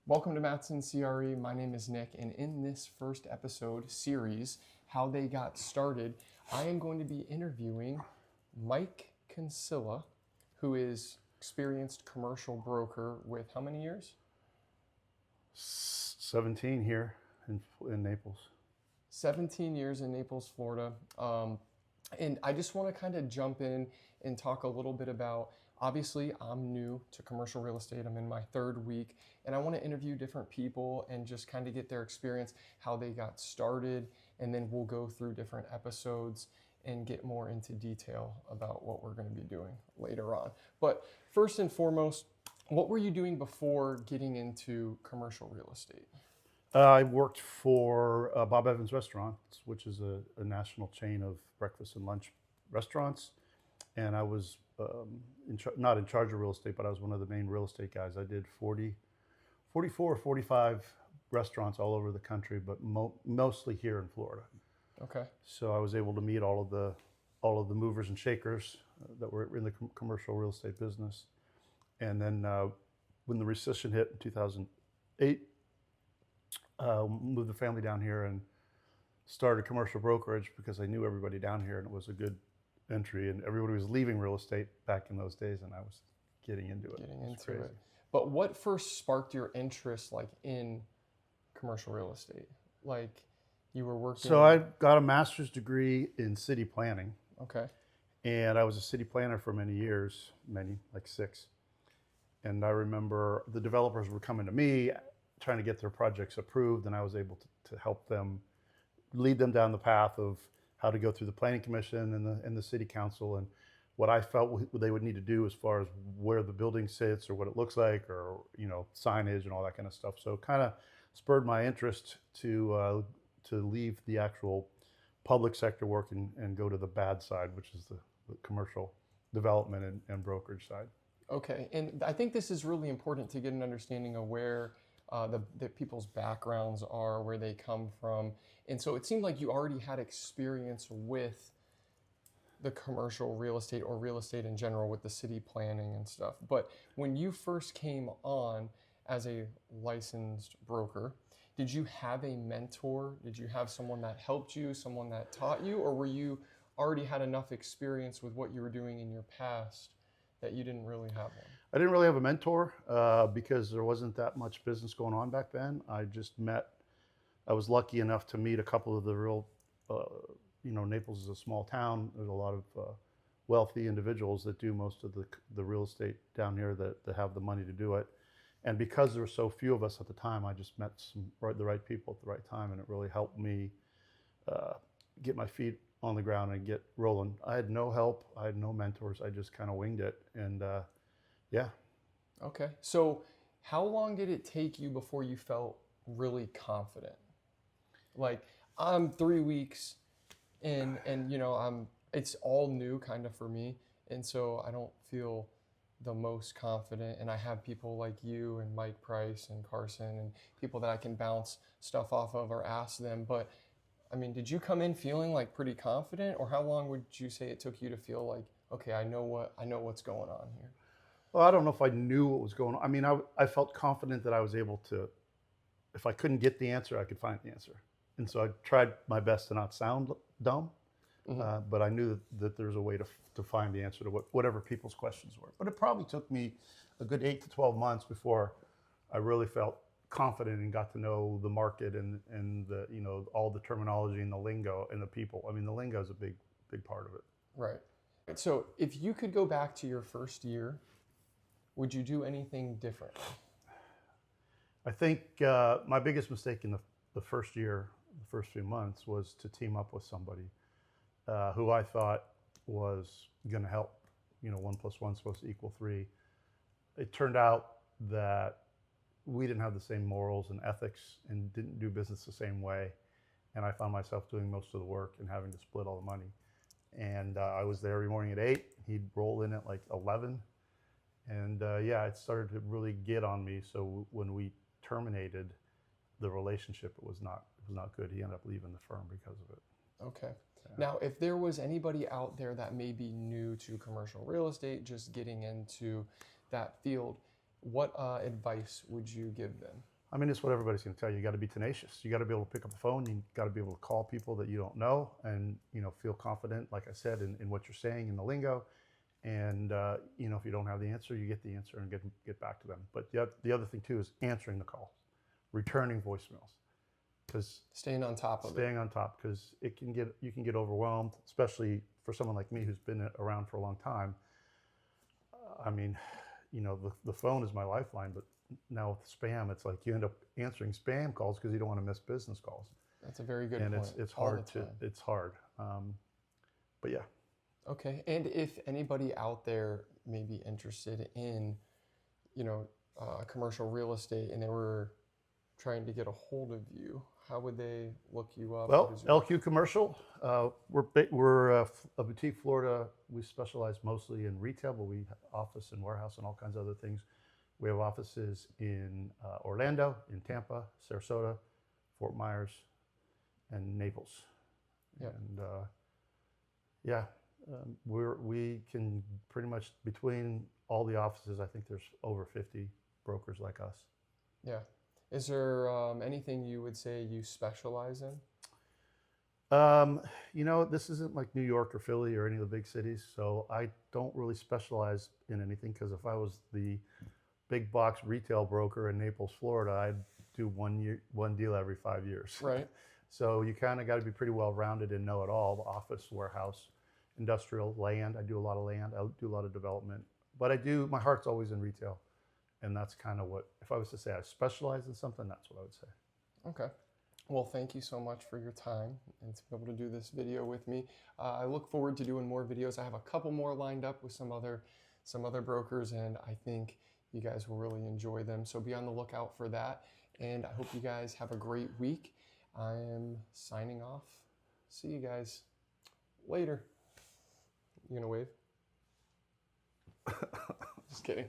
Welcome to Matson CRE. My name is Nick, and in this first episode series, How They Got Started, I am going to be interviewing Mike Concilla, who is experienced commercial broker with how many years? 17 here in Naples. 17 years in Naples, Florida. And I just want to kind of jump in and talk a little bit about, obviously, I'm new to commercial real estate. I'm in my third week, and I want to interview different people and just kind of get their experience, how they got started, and then we'll go through different episodes and get more into detail about what we're going to be doing later on. But first and foremost, what were you doing before getting into commercial real estate? I worked for Bob Evans Restaurants, which is a national chain of breakfast and lunch restaurants. And I was not in charge of real estate, but I was one of the main real estate guys. I did 44 or 45 restaurants all over the country, but mostly here in Florida. Okay. So I was able to meet all of the movers and shakers that were in the commercial real estate business. And then when the recession hit in 2008, moved the family down here and started commercial brokerage because I knew everybody down here and it was a good entry, and everybody was leaving real estate back in those days, and I was getting into it. Getting It was into crazy. it. But what first sparked your interest in commercial real estate? Like you were working. So I got a master's degree in city planning, Okay. and I was a city planner for many years, like 6. And I remember the developers were coming to me trying to get their projects approved, and I was able to help them, lead them down the path of how to go through the planning commission and the city council, and what I felt they would need to do as far as where the building sits or what it looks like, or signage and all that kind of stuff. So it kind of spurred my interest to leave the actual public sector work and go to the bad side, which is the commercial development and brokerage side. Okay. And I think this is really important to get an understanding of where the people's backgrounds are, where they come from. And so it seemed like you already had experience with the commercial real estate or real estate in general with the city planning and stuff. But when you first came on as a licensed broker, did you have a mentor? Did you have someone that helped you, someone that taught you, or were you already had enough experience with what you were doing in your past that you didn't really have one? I didn't really have a mentor because there wasn't that much business going on back then. I was lucky enough to meet a couple of the real, Naples is a small town. There's a lot of wealthy individuals that do most of the real estate down here that have the money to do it. And because there were so few of us at the time, I just met the right people at the right time, and it really helped me get my feet on the ground and get rolling. I had no help. I had no mentors. I just kind of winged it. And yeah. Okay. So how long did it take you before you felt really confident? Like, I'm 3 weeks in, and it's all new kind of for me. And so I don't feel the most confident. And I have people like you and Mike Price and Carson and people that I can bounce stuff off of or ask them. But I mean, did you come in feeling like pretty confident, or how long would you say it took you to feel like, okay, I know what's going on here? Well, I don't know if I knew what was going on. I mean, I felt confident that I was able to, if I couldn't get the answer, I could find the answer. And so I tried my best to not sound dumb, but I knew that there's a way to find the answer to whatever people's questions were. But it probably took me a good 8 to 12 months before I really felt confident and got to know the market and the all the terminology and the lingo and the people. I mean, the lingo is a big part of it. Right. So if you could go back to your first year, would you do anything different? I think my biggest mistake in the first year, the first few months, was to team up with somebody who I thought was going to help. 1 + 1 is supposed to equal 3. It turned out that we didn't have the same morals and ethics and didn't do business the same way. And I found myself doing most of the work and having to split all the money. And I was there every morning at 8. He'd roll in at like 11. And it started to really get on me. So when we terminated the relationship, it was not good. He ended up leaving the firm because of it. Okay. Now, if there was anybody out there that may be new to commercial real estate, just getting into that field, what advice would you give them? I mean, it's what everybody's going to tell you. You got to be tenacious. You got to be able to pick up the phone. You got to be able to call people that you don't know, and feel confident, like I said, in what you're saying in the lingo. And if you don't have the answer, you get the answer and get back to them. But the other thing too is answering the call, returning voicemails, because Staying on top of it. staying on top, because you can get overwhelmed, especially for someone like me who's been around for a long time. I mean, the phone is my lifeline, but now with spam, it's like you end up answering spam calls because you don't want to miss business calls. That's a very good And point. it's All hard the time. it's hard. But yeah. Okay. And if anybody out there may be interested in, commercial real estate and they were trying to get a hold of you, how would they look you up? What Well, is your- LQ Commercial, we're a boutique Florida. We specialize mostly in retail, but we have office and warehouse and all kinds of other things. We have offices in Orlando, in Tampa, Sarasota, Fort Myers, and Naples. Yeah. And we can pretty much, between all the offices, I think there's over 50 brokers like us. Yeah. Is there anything you would say you specialize in? This isn't like New York or Philly or any of the big cities, so I don't really specialize in anything, because if I was the big box retail broker in Naples, Florida, I'd do one deal every 5 years. Right. So you kind of got to be pretty well rounded and know it all: office, warehouse, industrial, land. I do a lot of land. I do a lot of development, but my heart's always in retail. And that's kind of if I was to say I specialize in something, that's what I would say. Okay. Well, thank you so much for your time and to be able to do this video with me. I look forward to doing more videos. I have a couple more lined up with some other brokers, and I think you guys will really enjoy them. So be on the lookout for that. And I hope you guys have a great week. I am signing off. See you guys later. You gonna wave? Just kidding.